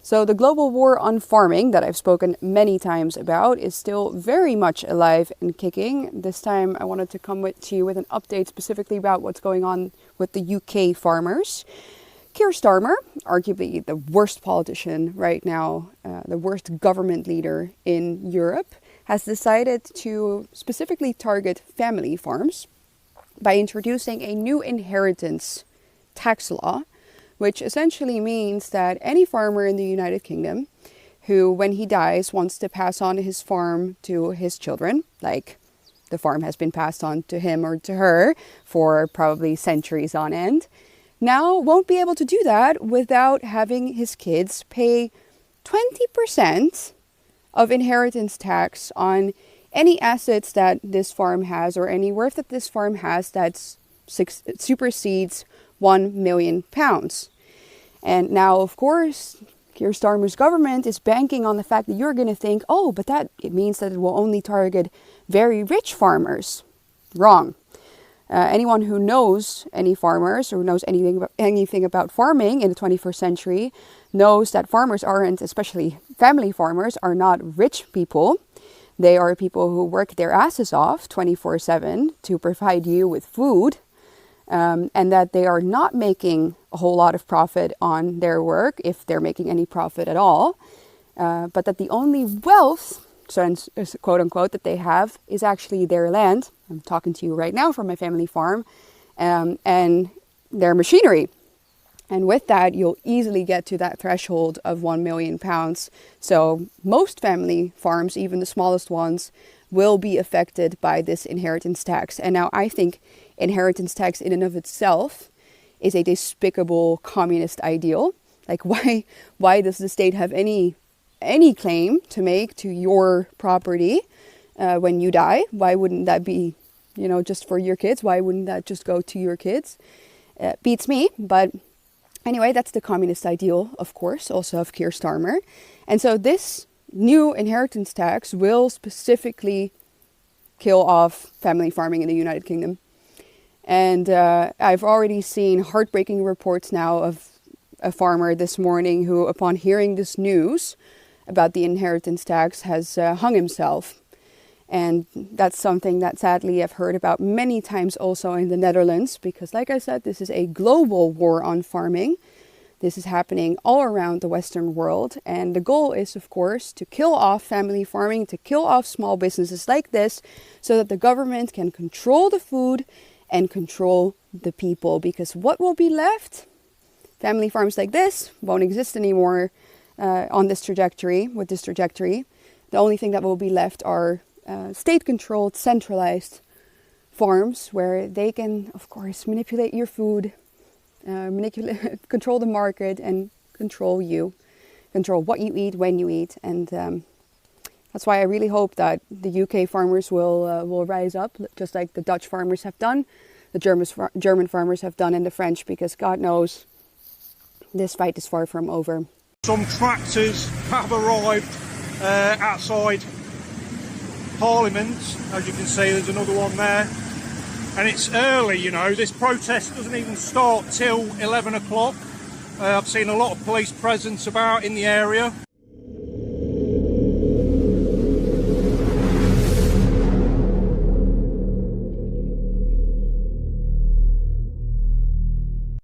So the global war on farming that I've spoken many times about is still very much alive and kicking. This time I wanted to come to you with an update specifically about what's going on with the UK farmers. Keir Starmer, arguably the worst politician right now, the worst government leader in Europe, has decided to specifically target family farms by introducing a new inheritance tax law, which essentially means that any farmer in the United Kingdom who, when he dies, wants to pass on his farm to his children, like the farm has been passed on to him or to her for probably centuries on end, now won't be able to do that without having his kids pay 20% of inheritance tax on any assets that this farm has or any worth that this farm has that supersedes £1 million. And now, of course, Keir Starmer's government is banking on the fact that you're going to think, oh, but it means that it will only target very rich farmers. Wrong. Anyone who knows any farmers or knows anything about farming in the 21st century knows that farmers aren't, especially family farmers, are not rich people. They are people who work their asses off 24/7 to provide you with food. And that they are not making a whole lot of profit on their work, if they're making any profit at all, but that the only wealth, quote unquote, that they have is actually their land. I'm talking to you right now from my family farm, and their machinery. And with that, you'll easily get to that threshold of £1 million. So most family farms, even the smallest ones, will be affected by this inheritance tax. And now I think inheritance tax in and of itself is a despicable communist ideal. Like, why does the state have any claim to make to your property when you die? Why wouldn't that be, just for your kids? Why wouldn't that just go to your kids? Beats me. But anyway, that's the communist ideal, of course, also of Keir Starmer. And so this new inheritance tax will specifically kill off family farming in the United Kingdom. And I've already seen heartbreaking reports now of a farmer this morning who, upon hearing this news about the inheritance tax, has hung himself. And that's something that sadly I've heard about many times also in the Netherlands, because like I said, this is a global war on farming. This is happening all around the Western world. And the goal is, of course, to kill off family farming, to kill off small businesses like this, so that the government can control the food and control the people. Because what will be left? Family farms like this won't exist anymore on this trajectory, with this trajectory. The only thing that will be left are state-controlled, centralized farms where they can, of course, manipulate your food, control the market, and control you, control what you eat, when you eat. And that's why I really hope that the UK farmers will rise up, just like the Dutch farmers have done, the German farmers have done, and the French, because God knows this fight is far from over. Some tractors have arrived outside Parliament. As you can see, there's another one there. And it's early, this protest doesn't even start till 11 o'clock. I've seen a lot of police presence about in the area.